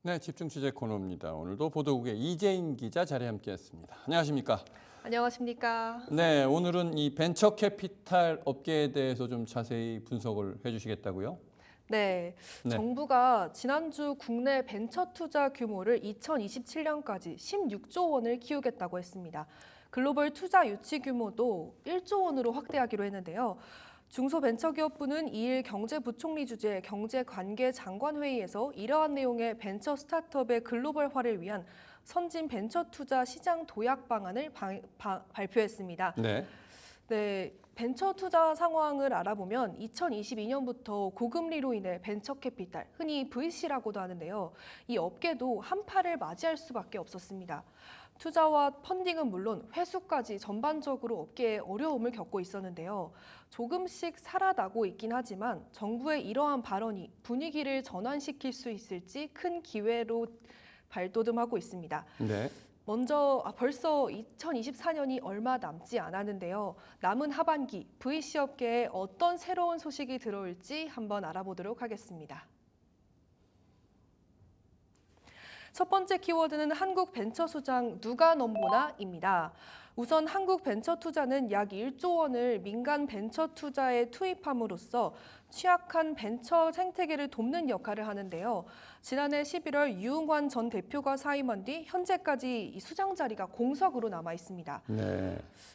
네, 집중 취재 코너입니다. 오늘도 보도국의 이재인 기자 자리에 함께했습니다. 안녕하십니까? 안녕하십니까? 네, 오늘은 이 벤처 캐피탈 업계에 대해서 좀 자세히 분석을 해주시겠다고요? 네, 정부가 지난주 국내 벤처 투자 규모를 2027년까지 16조 원을 키우겠다고 했습니다. 글로벌 투자 유치 규모도 1조 원으로 확대하기로 했는데요. 중소벤처기업부는 2일 경제부총리 주재 경제관계장관회의에서 이러한 내용의 벤처 스타트업의 글로벌화를 위한 선진 벤처 투자 시장 도약 방안을 발표했습니다. 네, 벤처 투자 상황을 알아보면 2022년부터 고금리로 인해 벤처 캐피탈, 흔히 VC라고도 하는데요. 이 업계도 한파를 맞이할 수밖에 없었습니다. 투자와 펀딩은 물론 회수까지 전반적으로 업계에 어려움을 겪고 있었는데요. 조금씩 살아나고 있긴 하지만 정부의 이러한 발언이 분위기를 전환시킬 수 있을지 큰 기회로 발돋움하고 있습니다. 먼저 벌써 2024년이 얼마 남지 않았는데요. 남은 하반기 VC 업계에 어떤 새로운 소식이 들어올지 한번 알아보도록 하겠습니다. 첫 번째 키워드는 한국 벤처 수장 누가 넘보나입니다. 우선 한국 벤처 투자는 약 1조 원을 민간 벤처 투자에 투입함으로써 취약한 벤처 생태계를 돕는 역할을 하는데요. 지난해 11월 유응환 전 대표가 사임한 뒤 현재까지 이 수장 자리가 공석으로 남아 있습니다.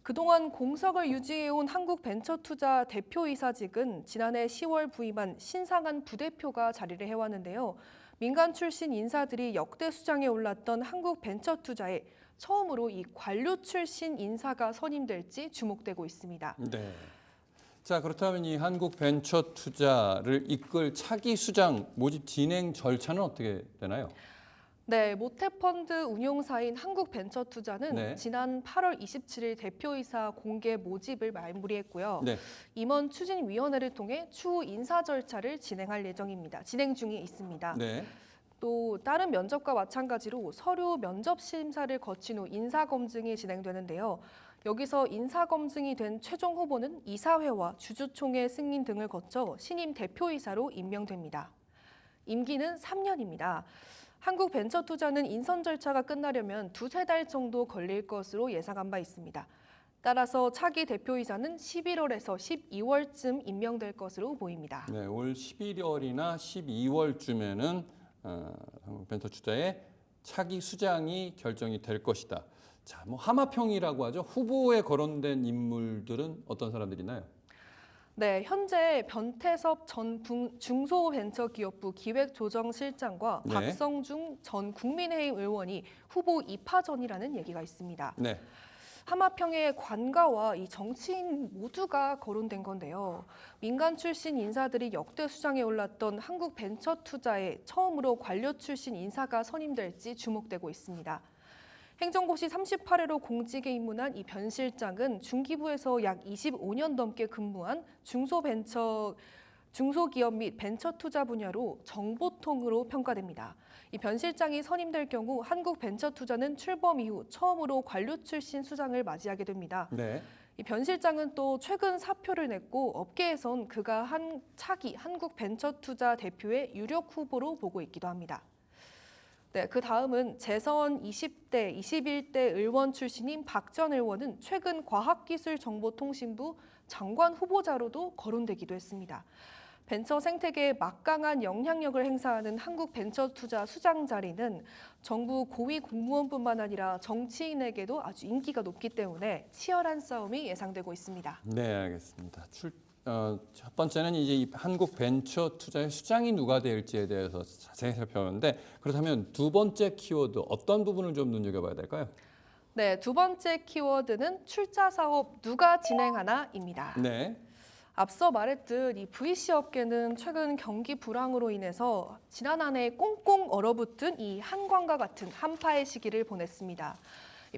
그동안 공석을 유지해온 한국 벤처 투자 대표이사직은 지난해 10월 부임한 신상한 부대표가 자리를 해왔는데요. 민간 출신 인사들이 역대 수장에 올랐던 한국 벤처 투자에 처음으로 이 관료 출신 인사가 선임될지 주목되고 있습니다. 자, 그렇다면 이 한국 벤처 투자를 이끌 차기 수장 모집 진행 절차는 어떻게 되나요? 네, 모태펀드 운용사인 한국벤처투자는 지난 8월 27일 대표이사 공개 모집을 마무리했고요. 임원 추진위원회를 통해 추후 인사 절차를 진행할 예정입니다. 진행 중에 있습니다. 또 다른 면접과 마찬가지로 서류 면접 심사를 거친 후 인사 검증이 진행되는데요. 여기서 인사 검증이 된 최종 후보는 이사회와 주주총회 승인 등을 거쳐 신임 대표이사로 임명됩니다. 임기는 3년입니다. 한국벤처투자는 인선 절차가 끝나려면 두세 달 정도 걸릴 것으로 예상한 바 있습니다. 따라서 차기 대표이사는 11월에서 12월쯤 임명될 것으로 보입니다. 올 11월이나 12월쯤에는 한국벤처투자의 차기 수장이 결정이 될 것이다. 자, 하마평이라고 하죠. 후보에 거론된 인물들은 어떤 사람들이나요? 네, 현재 변태섭 전 중소벤처기업부 기획조정실장과 박성중 전 국민의힘 의원이 후보 2파전이라는 얘기가 있습니다. 하마평의 관가와 이 정치인 모두가 거론된 건데요. 민간 출신 인사들이 역대 수장에 올랐던 한국벤처투자에 처음으로 관료 출신 인사가 선임될지 주목되고 있습니다. 행정고시 38회로 공직에 입문한 이 변 실장은 중기부에서 약 25년 넘게 근무한 중소기업 및 벤처투자 분야로 정보통으로 평가됩니다. 이 변 실장이 선임될 경우 한국벤처투자는 출범 이후 처음으로 관료 출신 수장을 맞이하게 됩니다. 이 변 실장은 또 최근 사표를 냈고 업계에선 그가 차기 한국벤처투자 대표의 유력 후보로 보고 있기도 합니다. 그 다음은 재선 20대, 21대 의원 출신인 박 전 의원은 최근 과학기술정보통신부 장관 후보자로도 거론되기도 했습니다. 벤처 생태계에 막강한 영향력을 행사하는 한국벤처투자 수장 자리는 정부 고위 공무원뿐만 아니라 정치인에게도 아주 인기가 높기 때문에 치열한 싸움이 예상되고 있습니다. 네, 알겠습니다. 첫 번째는 이제 이 한국 벤처 투자의 수장이 누가 될지에 대해서 자세히 살펴봤는데, 그렇다면 두 번째 키워드 어떤 부분을 좀 눈여겨봐야 될까요? 네, 두 번째 키워드는 출자 사업 누가 진행하나입니다. 앞서 말했듯 이 VC 업계는 최근 경기 불황으로 인해서 지난 한 해 꽁꽁 얼어붙은 이 한광과 같은 한파의 시기를 보냈습니다.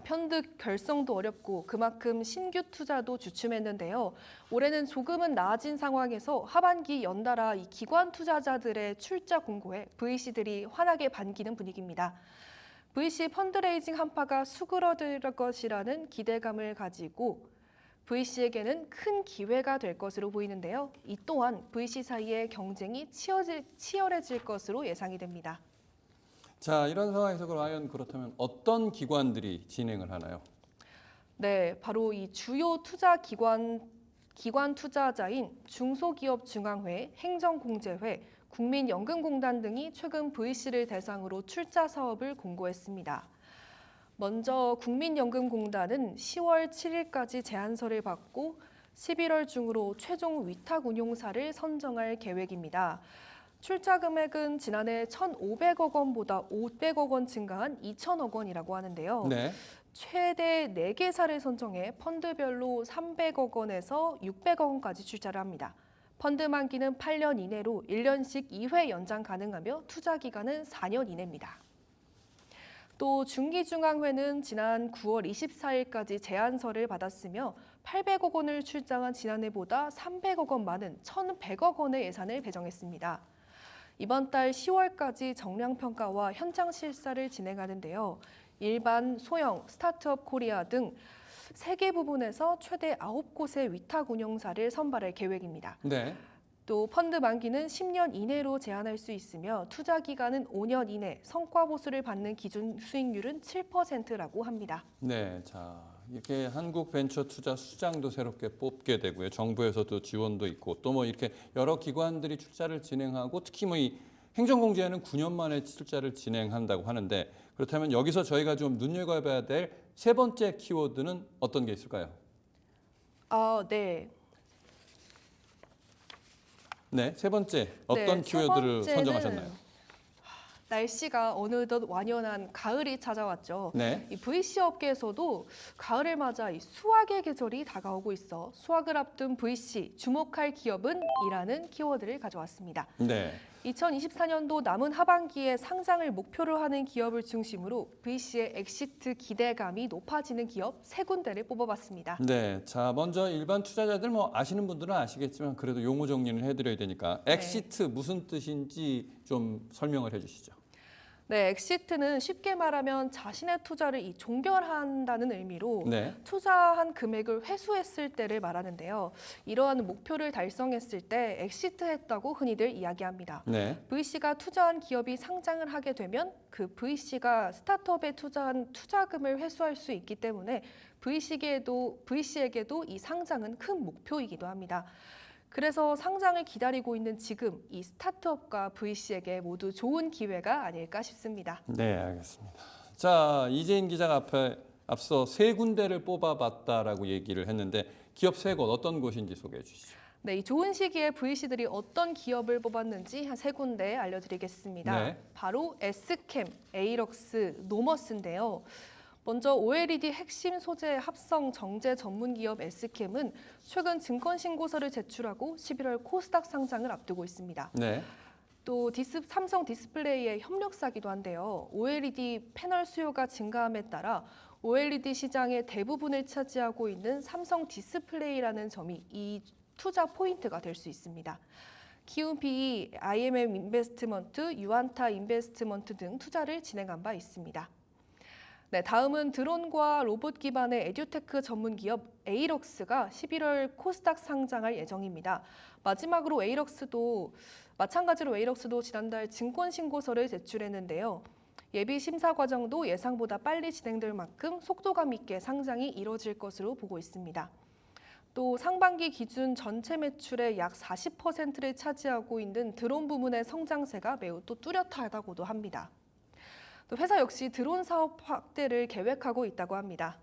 펀드 결성도 어렵고 그만큼 신규 투자도 주춤했는데요. 올해는 조금은 나아진 상황에서 하반기 연달아 이 기관 투자자들의 출자 공고에 VC들이 환하게 반기는 분위기입니다. VC 펀드레이징 한파가 수그러들 것이라는 기대감을 가지고 VC에게는 큰 기회가 될 것으로 보이는데요. 이 또한 VC 사이의 경쟁이 치열해질 것으로 예상이 됩니다. 자, 이런 상황에서 과연 그렇다면 어떤 기관들이 진행을 하나요? 네, 바로 이 주요 투자 기관 투자자인 중소기업중앙회, 행정공제회, 국민연금공단 등이 최근 VC를 대상으로 출자 사업을 공고했습니다. 먼저 국민연금공단은 10월 7일까지 제안서를 받고 11월 중으로 최종 위탁 운용사를 선정할 계획입니다. 출자 금액은 지난해 1,500억 원보다 500억 원 증가한 2,000억 원이라고 하는데요. 네. 최대 4개사를 선정해 펀드별로 300억 원에서 600억 원까지 출자를 합니다. 펀드 만기는 8년 이내로 1년씩 2회 연장 가능하며 투자 기간은 4년 이내입니다. 또 중기중앙회는 지난 9월 24일까지 제안서를 받았으며 800억 원을 출자한 지난해보다 300억 원 많은 1,100억 원의 예산을 배정했습니다. 이번 달 10월까지 정량평가와 현장 실사를 진행하는데요. 일반, 소형, 스타트업 코리아 등 3개 부분에서 최대 9곳의 위탁 운용사를 선발할 계획입니다. 네. 또 펀드 만기는 10년 이내로 제한할 수 있으며 투자 기간은 5년 이내, 성과 보수를 받는 기준 수익률은 7%라고 합니다. 네. 자, 이렇게 한국 벤처 투자 수장도 새롭게 뽑게 되고요. 정부에서도 지원도 있고 또 뭐 이렇게 여러 기관들이 출자를 진행하고 특히 뭐 이 행정공제에는 9년 만에 출자를 진행한다고 하는데 그렇다면 여기서 저희가 좀 눈여겨봐야 될 세 번째 키워드는 어떤 게 있을까요? 네. 네, 세 번째 어떤 세 키워드를 번째는 선정하셨나요? 날씨가 어느덧 완연한 가을이 찾아왔죠. 네, 이 VC 업계에서도 가을을 맞아 이 수확의 계절이 다가오고 있어 수확을 앞둔 VC 주목할 기업은 이라는 키워드를 가져왔습니다. 네, 2024년도 남은 하반기에 상장을 목표로 하는 기업을 중심으로 VC의 엑시트 기대감이 높아지는 기업 3군데를 뽑아봤습니다. 네. 자, 먼저 일반 투자자들 뭐 아시는 분들은 아시겠지만 그래도 용어 정리는 해드려야 되니까 엑시트 무슨 뜻인지 좀 설명을 해주시죠. 네, 엑시트는 쉽게 말하면 자신의 투자를 종결한다는 의미로 네, 투자한 금액을 회수했을 때를 말하는데요. 이러한 목표를 달성했을 때 엑시트했다고 흔히들 이야기합니다. 네, VC가 투자한 기업이 상장을 하게 되면 그 VC가 스타트업에 투자한 투자금을 회수할 수 있기 때문에 VC에게도 이 상장은 큰 목표이기도 합니다. 그래서 상장을 기다리고 있는 지금 이 스타트업과 VC에게 모두 좋은 기회가 아닐까 싶습니다. 네, 알겠습니다. 자, 이재인 기자가 앞서 세 군데를 뽑아봤다라고 얘기를 했는데 기업 세 곳 어떤 곳인지 소개해 주시죠. 네, 이 좋은 시기에 VC들이 어떤 기업을 뽑았는지 한 3군데 알려드리겠습니다. 네. 바로 S캠, 에이럭스, 노머스인데요. 먼저 OLED 핵심 소재 합성 정제 전문 기업 S캠은 최근 증권 신고서를 제출하고 11월 코스닥 상장을 앞두고 있습니다. 네, 또 삼성 디스플레이의 협력사기도 한데요. OLED 패널 수요가 증가함에 따라 OLED 시장의 대부분을 차지하고 있는 삼성 디스플레이라는 점이 이 투자 포인트가 될 수 있습니다. 키움 PE, IMM 인베스트먼트, 유안타 인베스트먼트 등 투자를 진행한 바 있습니다. 네, 다음은 드론과 로봇 기반의 에듀테크 전문 기업 에이럭스가 11월 코스닥 상장할 예정입니다. 마찬가지로 에이럭스도 지난달 증권 신고서를 제출했는데요. 예비 심사 과정도 예상보다 빨리 진행될 만큼 속도감 있게 상장이 이뤄질 것으로 보고 있습니다. 또 상반기 기준 전체 매출의 약 40%를 차지하고 있는 드론 부문의 성장세가 매우 또 뚜렷하다고도 합니다. 또 회사 역시 드론 사업 확대를 계획하고 있다고 합니다.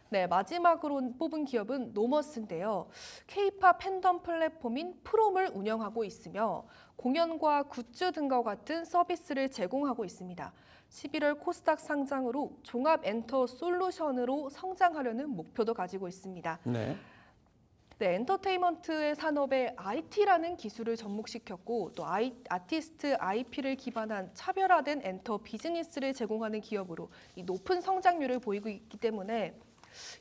네, 마지막으로 뽑은 기업은 노머스인데요. K-팝 팬덤 플랫폼인 프롬을 운영하고 있으며 공연과 굿즈 등과 같은 서비스를 제공하고 있습니다. 11월 코스닥 상장으로 종합 엔터 솔루션으로 성장하려는 목표도 가지고 있습니다. 네. 네, 엔터테인먼트의 산업에 IT라는 기술을 접목시켰고 또 아티스트 IP를 기반한 차별화된 엔터 비즈니스를 제공하는 기업으로 이 높은 성장률을 보이고 있기 때문에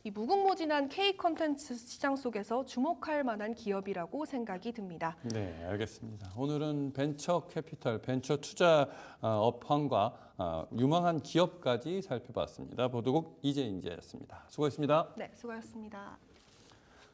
이 무궁무진한 K 콘텐츠 시장 속에서 주목할 만한 기업이라고 생각이 듭니다. 네, 알겠습니다. 오늘은 벤처 캐피탈, 벤처 투자 업황과 유망한 기업까지 살펴봤습니다. 보도국 이재인 기자였습니다. 수고했습니다. 네, 수고하셨습니다.